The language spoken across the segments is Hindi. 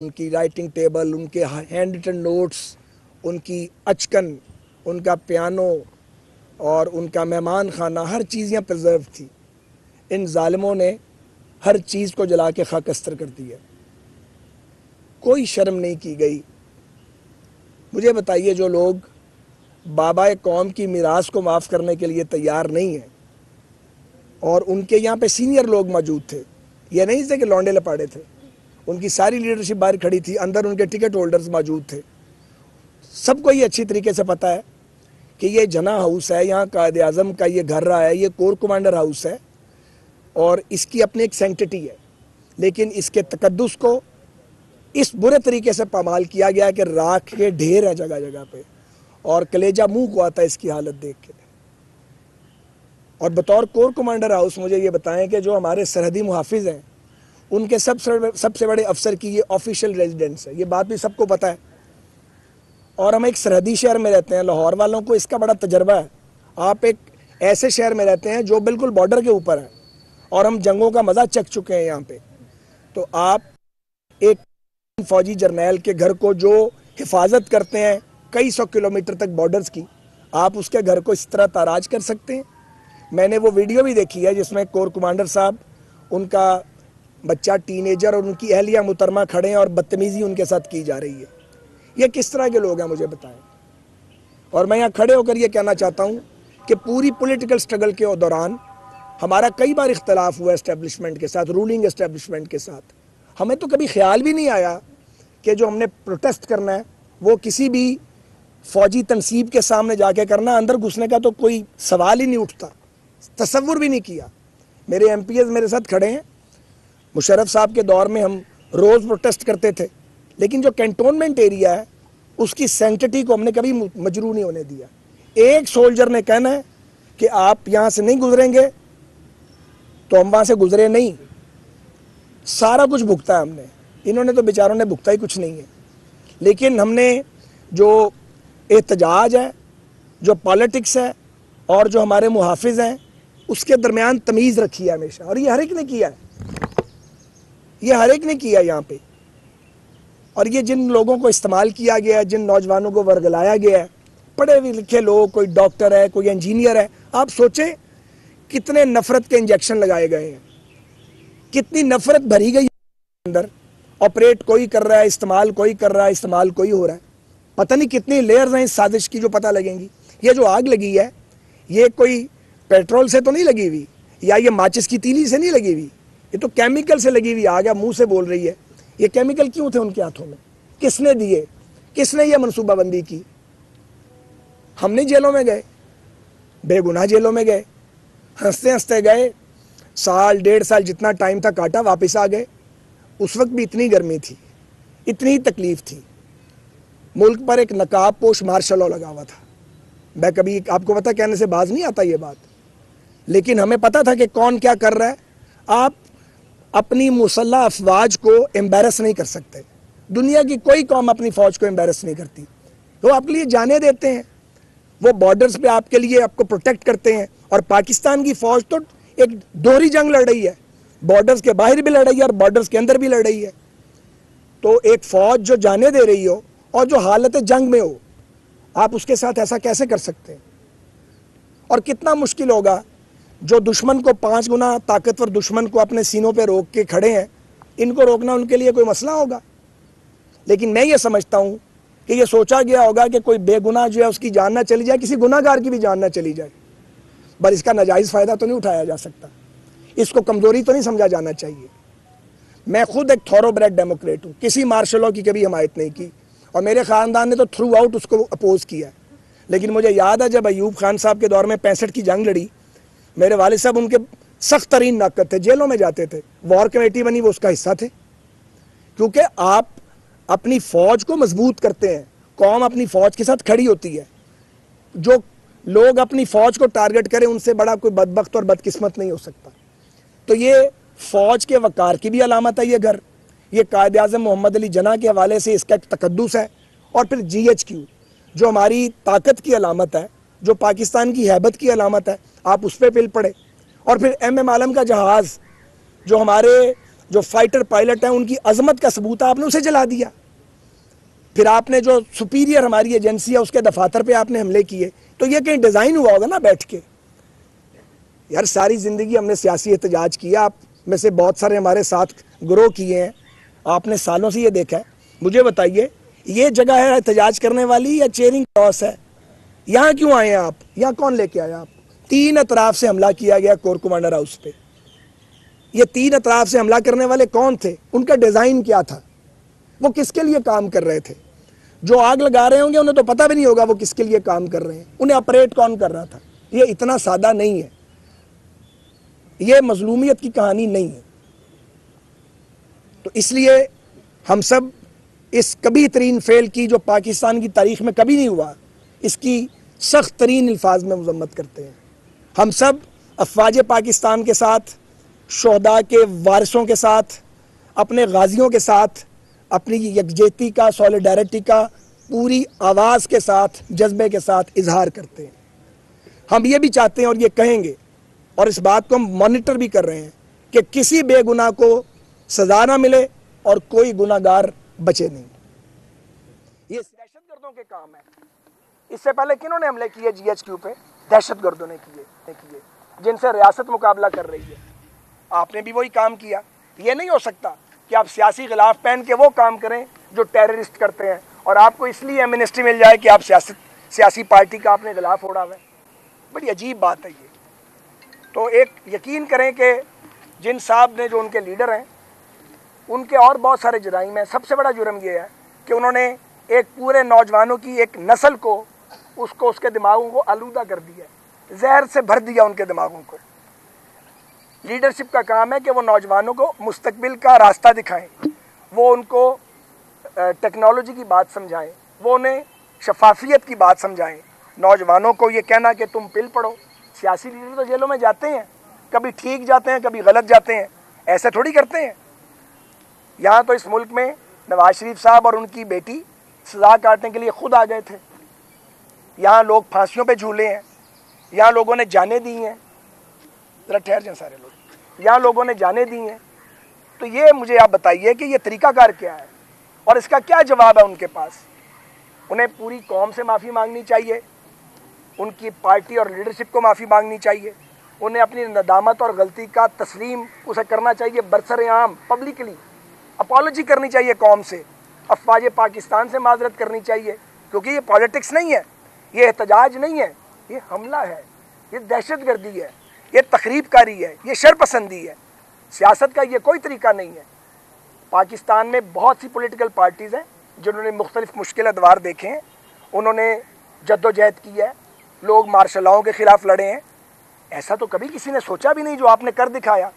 उनकी राइटिंग टेबल, उनके हैंड रिटन नोट्स, उनकी अचकन, उनका पियानो और उनका मेहमान खाना, हर चीज़ यहाँ प्रिजर्व थी। इन जालिमों ने हर चीज़ को जला के खाकस्तर कर दिया, कोई शर्म नहीं की गई। मुझे बताइए, जो लोग बाबा कौम की मीरास को माफ़ करने के लिए तैयार नहीं हैं, और उनके यहाँ पे सीनियर लोग मौजूद थे, ये नहीं थे कि लौंडे लपाड़े थे, उनकी सारी लीडरशिप बाहर खड़ी थी, अंदर उनके टिकट होल्डर्स मौजूद थे। सबको ये अच्छी तरीके से पता है कि ये जना हाउस है, यहाँ कायद आज़म का ये घर रहा है, ये कोर कमांडर हाउस है और इसकी अपनी एक सेंटिटी है, लेकिन इसके तकद्दुस को इस बुरे तरीके से पामाल किया गया कि राख के ढेर है जगह जगह पे, और कलेजा मुंह को आता है इसकी हालत देख के। और बतौर कोर कमांडर हाउस मुझे ये बताएं कि जो हमारे सरहदी मुहाफिज हैं, उनके सबसे बड़े अफसर की ये ऑफिशियल रेजिडेंस है, ये बात भी सबको पता है। और हम एक सरहदी शहर में रहते हैं, लाहौर वालों को इसका बड़ा तजर्बा है। आप एक ऐसे शहर में रहते हैं जो बिल्कुल बॉर्डर के ऊपर है, और हम जंगों का मज़ा चख चुके हैं यहाँ पे। तो आप एक फौजी जर्नैल के घर को जो हिफाजत करते हैं कई सौ किलोमीटर तक बॉर्डर्स की, आप उसके घर को इस तरह ताराज कर सकते हैं? मैंने वो वीडियो भी देखी है जिसमें कोर कमांडर साहब, उनका बच्चा टीनेजर और उनकी अहलिया मुहतरमा खड़े हैं और बदतमीज़ी उनके साथ की जा रही है। ये किस तरह के लोग हैं मुझे बताएं। और मैं यहाँ खड़े होकर ये कहना चाहता हूँ कि पूरी पॉलिटिकल स्ट्रगल के दौरान हमारा कई बार इख्तलाफ हुआ एस्टेब्लिशमेंट के साथ, रूलिंग एस्टेब्लिशमेंट के साथ। हमें तो कभी ख्याल भी नहीं आया कि जो हमने प्रोटेस्ट करना है वो किसी भी फौजी तनसीब के सामने जाके करना, अंदर घुसने का तो कोई सवाल ही नहीं उठता, तसव्वुर भी नहीं किया। मेरे MPs मेरे साथ खड़े हैं, मुशर्रफ साहब के दौर में हम रोज़ प्रोटेस्ट करते थे, लेकिन जो कैंटोनमेंट एरिया है उसकी सेंटिटी को हमने कभी मजरू नहीं होने दिया। एक सोल्जर ने कहना है कि आप यहाँ से नहीं गुजरेंगे तो हम वहाँ से गुजरे नहीं। सारा कुछ भुगता है हमने, इन्होंने तो बेचारों ने भुगता ही कुछ नहीं है। लेकिन हमने जो एहतजाज है, जो पॉलिटिक्स है और जो हमारे मुहाफिज हैं, उसके दरमियान तमीज़ रखी है हमेशा, और ये हर एक ने किया है, ये हर एक ने किया यहाँ पे। और ये जिन लोगों को इस्तेमाल किया गया है, जिन नौजवानों को वर्गलाया गया है, पढ़े लिखे लोग, कोई डॉक्टर है, कोई इंजीनियर है, आप सोचें कितने नफरत के इंजेक्शन लगाए गए हैं, कितनी नफरत भरी गई अंदर। ऑपरेट कोई कर रहा है, इस्तेमाल कोई कर रहा है, इस्तेमाल कोई हो रहा है। पता नहीं कितनी लेयर्स हैं इस साजिश की जो पता लगेंगी। ये जो आग लगी है, ये कोई पेट्रोल से तो नहीं लगी हुई, या ये माचिस की तीली से नहीं लगी हुई, ये तो केमिकल से लगी हुई आग है। मुंह से बोल रही है। ये केमिकल क्यों थे उनके हाथों में? किसने दिए? किसने ये मनसूबाबंदी की? हमने जेलों में गए, बेगुनाह जेलों में गए, हंसते हंसते गए, साल 1.5 साल जितना टाइम था काटा, वापस आ गए। उस वक्त भी इतनी गर्मी थी, इतनी ही तकलीफ थी। मुल्क पर एक नकाब पोश मार्शल लॉ लगा हुआ था। मैं कभी, आपको पता, कहने से बाज नहीं आता ये बात, लेकिन हमें पता था कि कौन क्या कर रहा है। आप अपनी मुसल्लह अफवाज को एम्बेरस नहीं कर सकते। दुनिया की कोई कौम अपनी फ़ौज को एम्बेरस नहीं करती। तो आपके लिए जाने देते हैं, वो बॉर्डर्स पे आपके लिए, आपको प्रोटेक्ट करते हैं। और पाकिस्तान की फ़ौज तो एक दोहरी जंग लड़ रही है, बॉर्डर्स के बाहर भी लड़ रही है और बॉर्डर्स के अंदर भी लड़ रही है। तो एक फ़ौज जो जाने दे रही हो और जो हालत जंग में हो, आप उसके साथ ऐसा कैसे कर सकते हैं? और कितना मुश्किल होगा जो दुश्मन को 5 गुना ताकतवर दुश्मन को अपने सीनों पे रोक के खड़े हैं, इनको रोकना उनके लिए कोई मसला होगा? लेकिन मैं ये समझता हूँ कि ये सोचा गया होगा कि कोई बेगुनाह जो है उसकी जान ना चली जाए, किसी गुनाहगार की भी जान ना चली जाए। पर इसका नाजायज़ फ़ायदा तो नहीं उठाया जा सकता, इसको कमज़ोरी तो नहीं समझा जाना चाहिए। मैं खुद एक थॉरोब्रेड डेमोक्रेट हूँ, किसी मार्शल लॉ की कभी हिमायत नहीं की, और मेरे ख़ानदान ने तो थ्रू आउट उसको अपोज़ किया। लेकिन मुझे याद है जब अयूब खान साहब के दौर में 65 की जंग लड़ी, मेरे वालिद साहब उनके सख्त तरीन नाकद थे, जेलों में जाते थे, वॉर कमेटी बनी, वो उसका हिस्सा थे। क्योंकि आप अपनी फ़ौज को मजबूत करते हैं, कौम अपनी फ़ौज के साथ खड़ी होती है। जो लोग अपनी फ़ौज को टारगेट करें, उनसे बड़ा कोई बदबख्त और बदकिस्मत नहीं हो सकता। तो ये फ़ौज के वक़ार की भी अलामत है ये घर। ये कायद आज़म मोहम्मद अली जना के हवाले से इसका एक तकद्दुस है। और फिर GHQ जो हमारी ताकत की अलामत है, जो पाकिस्तान की हैबत की अलामत है, आप उस पर पिल पड़े। और फिर MM आलम का जहाज़ जो हमारे जो फाइटर पायलट हैं उनकी अजमत का सबूत आपने उसे जला दिया। फिर आपने जो सुपीरियर हमारी एजेंसी है उसके दफातर पे आपने हमले किए। तो ये कहीं डिज़ाइन हुआ होगा ना बैठ के। यार सारी ज़िंदगी हमने सियासी एहतजाज किया, आप में से बहुत सारे हमारे साथ ग्रो किए हैं, आपने सालों से ये देखा है। मुझे बताइए ये जगह है एहतजाज करने वाली या चेयरिंग क्रॉस है? यहाँ क्यों आए हैं आप? यहाँ कौन लेके आया आप? 3 अतराफ से हमला किया गया कोर कमांडर हाउस पे। ये 3 अतराफ से हमला करने वाले कौन थे? उनका डिज़ाइन क्या था? वो किसके लिए काम कर रहे थे? जो आग लगा रहे होंगे उन्हें तो पता भी नहीं होगा वो किसके लिए काम कर रहे हैं, उन्हें ऑपरेट कौन कर रहा था। ये इतना सादा नहीं है, ये मजलूमियत की कहानी नहीं है। तो इसलिए हम सब इस कभी तरीन फेल की जो पाकिस्तान की तारीख में कभी नहीं हुआ, इसकी सख्त तरीन अल्फाज में मजम्मत करते हैं। हम सब अफवाज पाकिस्तान के साथ, शोहदा के वारिसों के साथ, अपने गाजियों के साथ अपनी यकजहती का, सॉलिडारिटी का पूरी आवाज़ के साथ, जज्बे के साथ इजहार करते हैं। हम ये भी चाहते हैं और ये कहेंगे और इस बात को हम मॉनिटर भी कर रहे हैं कि किसी बेगुनाह को सजा ना मिले और कोई गुनाहगार बचे नहीं। ये दहशतगर्दों के काम है। इससे पहले किन्होंने हमले किए GHQ पे? दहशतगर्दों ने किए जिनसे रियासत मुकाबला कर रही है। आपने भी वही काम किया। ये नहीं हो सकता कि आप सियासी गिलाफ पहन के वो काम करें जो टेररिस्ट करते हैं और आपको इसलिए एमनेस्टी मिल जाए कि आप सियासी पार्टी का आपने गिलाफ ओढ़ा हुआ है। बड़ी अजीब बात है ये। तो एक यकीन करें कि जिन साहब ने, जो उनके लीडर हैं, उनके और बहुत सारे जुराइम हैं। सबसे बड़ा जुर्म ये है कि उन्होंने एक पूरे नौजवानों की एक नस्ल को, उसके दिमागों को आलूदा कर दिया, जहर से भर दिया उनके दिमागों को। लीडरशिप का काम है कि वो नौजवानों को मुस्तकबिल का रास्ता दिखाएं, वो उनको टेक्नोलॉजी की बात समझाएं, वो उन्हें शफाफियत की बात समझाएं। नौजवानों को ये कहना कि तुम पिल पढ़ो। सियासी लीडर तो जेलों में जाते हैं, कभी ठीक जाते हैं, कभी गलत जाते हैं, ऐसे थोड़ी करते हैं। यहाँ तो इस मुल्क में नवाज शरीफ साहब और उनकी बेटी सज़ा काटने के लिए खुद आ गए थे। यहाँ लोग फांसियों पे झूले हैं, यहाँ लोगों ने जानें दी हैं। ज़रा ठहर जाएं सारे लोग, यहाँ लोगों ने जानें दी हैं। तो ये मुझे आप बताइए कि ये तरीक़ाकार क्या है और इसका क्या जवाब है उनके पास? उन्हें पूरी कौम से माफ़ी मांगनी चाहिए, उनकी पार्टी और लीडरशिप को माफ़ी मांगनी चाहिए, उन्हें अपनी नदामत और गलती का तस्लीम उसे करना चाहिए, बरसर-ए-आम पब्लिकली अपॉलॉजी करनी चाहिए कौम से, अफवाज पाकिस्तान से माजरत करनी चाहिए। क्योंकि ये पॉलिटिक्स नहीं है, ये एहतजाज नहीं है, ये हमला है, ये दहशतगर्दी है, ये तखरीबकारी है, ये शरपसंदी है। सियासत का ये कोई तरीका नहीं है। पाकिस्तान में बहुत सी पॉलिटिकल पार्टीज़ हैं जिन्होंने मुख्तलिफ मुश्किल अदवार देखे हैं, उन्होंने जद्दोजहद की है, लोग मार्शल लॉ के ख़िलाफ़ लड़े हैं। ऐसा तो कभी किसी ने सोचा भी नहीं जो आपने कर दिखाया।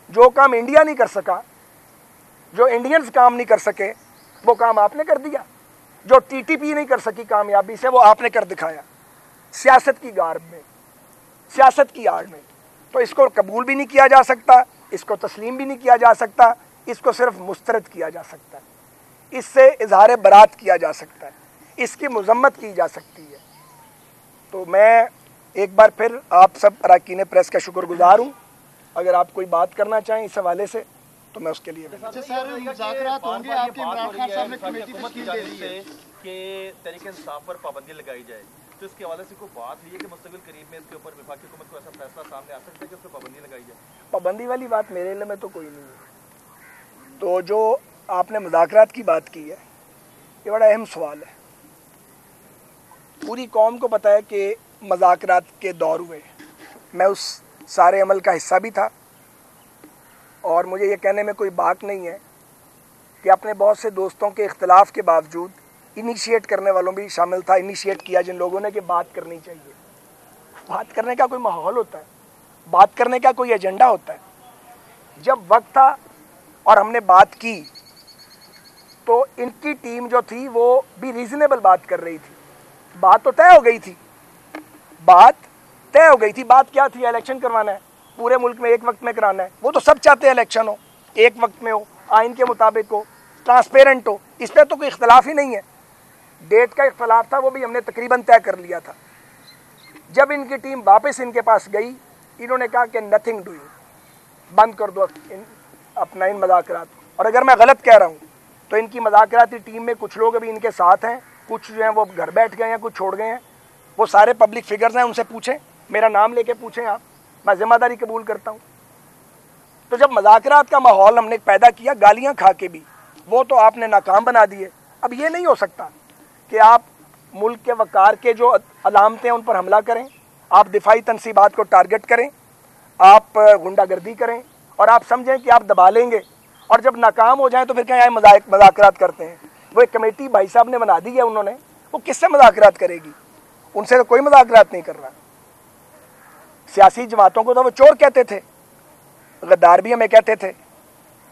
जो काम इंडिया नहीं कर सका, जो इंडियंस काम नहीं कर सके, वो काम आपने कर दिया। जो TTP नहीं कर सकी कामयाबी से, वो आपने कर दिखाया, सियासत की गार्ब में, सियासत की आड़ में। तो इसको कबूल भी नहीं किया जा सकता, इसको तस्लीम भी नहीं किया जा सकता, इसको सिर्फ मुस्तरद किया जा सकता है, इससे इजहार बरात किया जा सकता है, इसकी मजम्मत की जा सकती है। तो मैं एक बार फिर आप सब अरकान प्रेस का शुक्रगुजार हूँ। अगर आप कोई बात करना चाहें इस हवाले से तो मैं उसके लिए तहरीक इंसाफ पर पाबंदी लगाई जाए, तो इसके हवाले से कोई बात हुई है कि मुस्तकिल करीब में इसके ऊपर वफाकी हुकूमत को ऐसा फैसला सामने आ सकता है कि उस पर पाबंदी लगाई जाए? पाबंदी वाली बात मेरे इल्म में तो कोई नहीं है। तो जो आपने मुज़ाकरात की बात की है, ये बड़ा अहम सवाल है। पूरी कौम को पता है कि मुज़ाकरात के दौर हुए, मैं उस सारे अमल का हिस्सा भी था और मुझे ये कहने में कोई बात नहीं है कि अपने बहुत से दोस्तों के इख्तलाफ के बावजूद इनिशिएट करने वालों भी शामिल था। इनिशिएट किया जिन लोगों ने कि बात करनी चाहिए। बात करने का कोई माहौल होता है, बात करने का कोई एजेंडा होता है। जब वक्त था और हमने बात की तो इनकी टीम जो थी वो भी रीज़नेबल बात कर रही थी। बात तो तय हो गई थी, बात तय हो गई थी। बात क्या थी? इलेक्शन करवाना है, पूरे मुल्क में एक वक्त में कराना है। वो तो सब चाहते हैं इलेक्शन हो, एक वक्त में हो, आइन के मुताबिक हो, ट्रांसपेरेंट हो, इस पर तो कोई इख्तलाफ ही नहीं है। डेट का इख्तलाफ था, वो भी हमने तकरीबन तय कर लिया था। जब इनकी टीम वापस इनके पास गई, इन्होंने कहा कि नथिंग डूइंग, बंद कर दो अपना इन मज़ाकरात। और अगर मैं गलत कह रहा हूँ तो इनकी मज़ाकराती टीम में कुछ लोग अभी इनके साथ हैं, कुछ जो हैं वो घर बैठ गए हैं, कुछ छोड़ गए हैं। वो सारे पब्लिक फिगर्स हैं, उनसे पूछें, मेरा नाम लेके पूछें आप, मैं जिम्मेदारी कबूल करता हूँ। तो जब मज़ाकरात का माहौल हमने पैदा किया गालियाँ खा के भी, वो तो आपने नाकाम बना दिए। अब ये नहीं हो सकता कि आप मुल्क के वक़ार के जो अलामतें हैं उन पर हमला करें, आप दिफाई तनसीबात को टारगेट करें, आप गुंडागर्दी करें और आप समझें कि आप दबा लेंगे, और जब नाकाम हो जाएं तो फिर क्या मज़ाकरात करते हैं। वो एक कमेटी भाई साहब ने बना दी है उन्होंने, वो किससे मज़ाकरात करेगी? उनसे तो कोई मज़ाकरात नहीं कर रहा। सियासी जमातों को तो वो चोर कहते थे, गद्दार भी हमें कहते थे।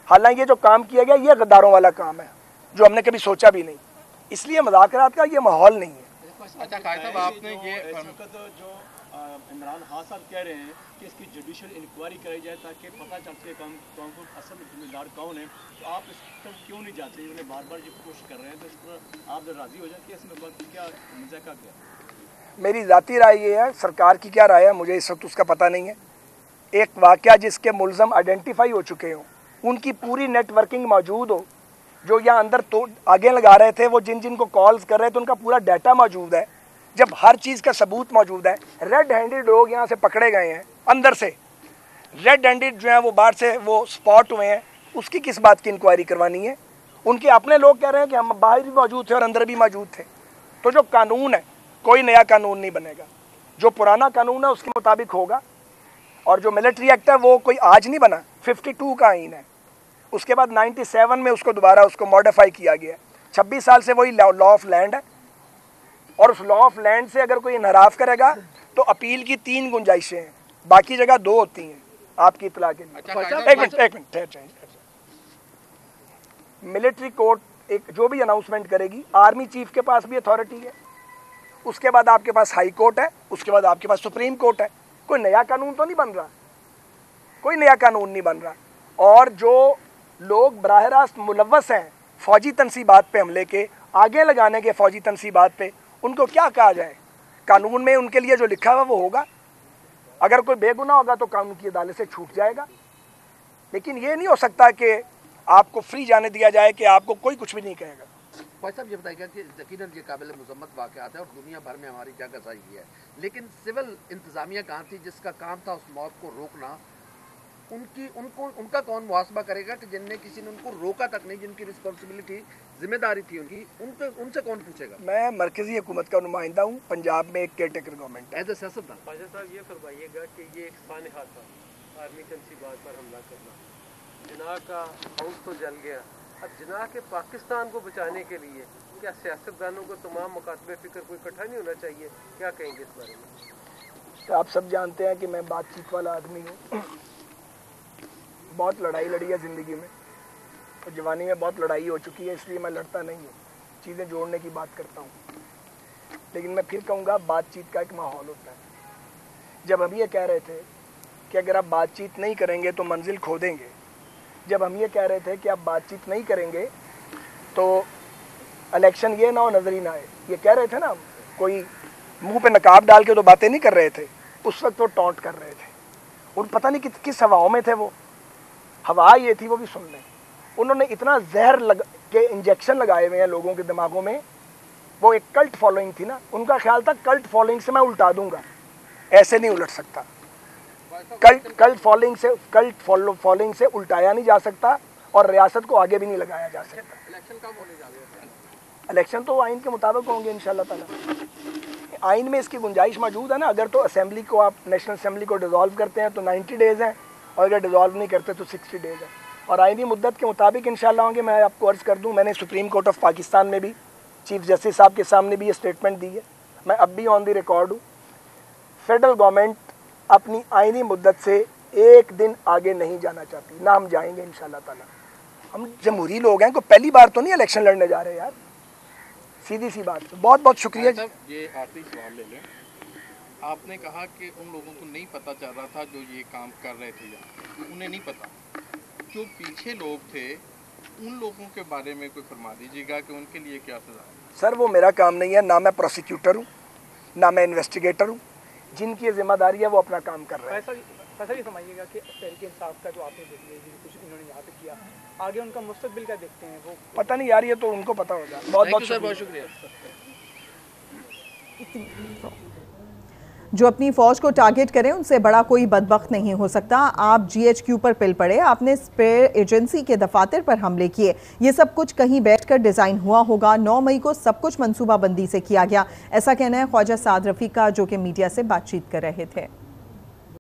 हालांकि ये जो काम किया गया ये गद्दारों वाला काम है जो हमने कभी सोचा भी नहीं, इसलिए मज़ाकरात का ये माहौल नहीं है। अच्छा कायद साहब, आपने ये जो इमरान खान साहब कह रहे हैं कि इसकी जुडिशल इंक्वायरी कराई जाए ताकि पता चल सके कौन असल जिम्मेदार कौन है, तो आप इस पर क्यों नहीं जाते? उन्हें बार बार ये कोशिश कर रहे हैं, तो इस पर आप जब राजी हो जाए कि इसमें क्या मज़ा क्या? मेरी ज़ाती राय ये है, सरकार की क्या राय है मुझे इस वक्त उसका पता नहीं है। एक वाक़या जिसके मुल्ज़म आइडेंटिफाई हो चुके हों, उनकी पूरी नेटवर्किंग मौजूद हो, जो यहाँ अंदर तो आगे लगा रहे थे, वो जिन जिन को कॉल्स कर रहे थे उनका पूरा डाटा मौजूद है, जब हर चीज़ का सबूत मौजूद है। रेड हैंडेड लोग यहाँ से पकड़े गए हैं, अंदर से रेड हैंडेड जो हैं वो बाहर से वो स्पॉट हुए हैं, उसकी किस बात की इंक्वायरी करवानी है? उनके अपने लोग कह रहे हैं कि हम बाहर भी मौजूद थे और अंदर भी मौजूद थे। तो जो कानून है, कोई नया कानून नहीं बनेगा, जो पुराना कानून है उसके मुताबिक होगा। और जो मिलिट्री एक्ट है वो कोई आज नहीं बना, 52 का आइन है, उसके बाद 97 में उसको दोबारा उसको मॉडिफाई किया गया। 26 साल से वही लॉ ऑफ लैंड है, और उस लॉ ऑफ लैंड से अगर कोई इनहराफ करेगा तो अपील की 3 गुंजाइशें हैं, बाकी जगह 2 होती हैं। आपकी इतला के लिए एक मिनट मिलिट्री कोर्ट एक जो भी अनाउंसमेंट करेगी, आर्मी चीफ के पास भी अथॉरिटी है, उसके बाद आपके पास हाई कोर्ट है, उसके बाद आपके पास सुप्रीम कोर्ट है। कोई नया कानून तो नहीं बन रहा, कोई नया कानून नहीं बन रहा। और जो लोग बराह रास्त मुलव्वस हैं फौजी तनसीबात पे हमले के, आगे लगाने के फौजी तनसीबात पे, उनको क्या कहा जाए? कानून में उनके लिए जो लिखा हुआ वो होगा। अगर कोई बेगुनाह होगा तो कानून की अदालत से छूट जाएगा, लेकिन ये नहीं हो सकता कि आपको फ्री जाने दिया जाए कि आपको कोई कुछ भी नहीं कहेगा। भाई साहब ये बताइएगा कि यकीनन ये काबिल मुज़म्मत वाक़यात है और दुनिया भर में हमारी जगह है, लेकिन सिविल इंतज़ामिया कहाँ थी जिसका काम था उस मौत को रोकना? उनका कौन मुहासबा करेगा कि जिनने किसी ने उनको रोका तक नहीं, जिनकी रिस्पॉन्सिबिलिटी जिम्मेदारी थी उनसे कौन पूछेगा? मैं मरकज़ी हुकूमत का नुमाइंदा हूँ, पंजाब में एक केयरटेकर गवर्नमेंट है। एज ए सियासतदान ख्वाजा साहब ये फरमाइएगा कि ये एक सानहा था आर्मी तनसीबात पर हमला करना, जिनाह का हाउस तो जल गया, अब जिनाह के पाकिस्तान को बचाने के लिए क्या सियासतदानों को तमाम मुकातबे फिक्र को इकट्ठा नहीं होना चाहिए? क्या कहेंगे इस बारे में? तो आप सब जानते हैं कि मैं बातचीत वाला आदमी हूँ, बहुत लड़ाई लड़ी है ज़िंदगी में, तो जवानी में बहुत लड़ाई हो चुकी है, इसलिए मैं लड़ता नहीं हूँ, चीज़ें जोड़ने की बात करता हूँ। लेकिन मैं फिर कहूँगा बातचीत का एक माहौल होता है। जब हम ये कह रहे थे कि अगर आप बातचीत नहीं करेंगे तो मंजिल खो देंगे, जब हम ये कह रहे थे कि आप बातचीत नहीं करेंगे तो इलेक्शन ये ना हो, नजर ही ना आए, ये कह रहे थे ना, कोई मुंह पे नकाब डाल के तो बातें नहीं कर रहे थे, उस वक्त वो टॉन्ट कर रहे थे। और पता नहीं किस हवाओं में थे वो, हवा ये थी वो भी सुन लें। उन्होंने इतना जहर के इंजेक्शन लगाए हुए हैं लोगों के दिमागों में। वो एक कल्ट फॉलोइंग थी ना, उनका ख्याल था कल्ट फॉलोइंग से मैं उल्टा दूंगा, ऐसे नहीं उलट सकता। कल्ट फॉलोइंग से उल्टाया नहीं जा सकता और रियासत को आगे भी नहीं लगाया जा सकता। इलेक्शन कब होने जा रहे हैं? इलेक्शन तो आइन के मुताबिक होंगे इंशाल्लाह ताला। आइन में इसकी गुंजाइश मौजूद है ना, अगर तो असेंबली को आप नेशनल असेंबली को डिज़ोल्व करते हैं तो 90 डेज़ हैं, और अगर डिज़ोल्व नहीं करते तो 60 डेज़ है, और आइनी मुद्दत के मुताबिक इंशाल्लाह होंगे। मैं आपको अर्ज़ कर दूं, मैंने सुप्रीम कोर्ट ऑफ पाकिस्तान में भी चीफ जस्टिस साहब के सामने भी ये स्टेटमेंट दी है, मैं अब भी ऑन द रिकॉर्ड हूँ। फेडरल गवर्नमेंट अपनी आइनी मुद्दत से एक दिन आगे नहीं जाना चाहती, ना हम जाएंगे इंशाल्लाह ताला। हम जमहूरी लोग हैं, को पहली बार तो नहीं इलेक्शन लड़ने जा रहे यार, सीधी सी बात। बहुत बहुत शुक्रिया। ये आखिरी सवाल ले लें, आपने कहा कि उन लोगों को नहीं पता चल रहा था जो ये काम कर रहे थे, या उन्हें नहीं पता, जो पीछे लोग थे उन लोगों के बारे में कोई फरमा दीजिएगा कि उनके लिए क्या सजा है? सर वो मेरा काम नहीं है, ना मैं प्रोसिक्यूटर हूँ ना मैं इन्वेस्टिगेटर हूँ, जिनकी जिम्मेदारी है वो अपना काम कर रहे हैं। ऐसा भी समझिएगा कि तहरीक इंसाफ का जो आपने देख लिया कुछ इन्होंने यहाँ पे किया, आगे उनका मुस्तकबिल का देखते हैं वो पता नहीं यार, ये तो उनको पता होगा। बहुत बहुत शुक्रिया। जो अपनी फौज को टारगेट करें उनसे बड़ा कोई बदबख्त नहीं हो सकता। आप GHQ पर पिल पड़े, आपने स्पेयर एजेंसी के दफातर पर हमले किए, ये सब कुछ कहीं बैठकर डिज़ाइन हुआ होगा। 9 मई को सब कुछ मंसूबाबंदी से किया गया, ऐसा कहना है ख्वाजा साद रफ़ीक का, जो कि मीडिया से बातचीत कर रहे थे।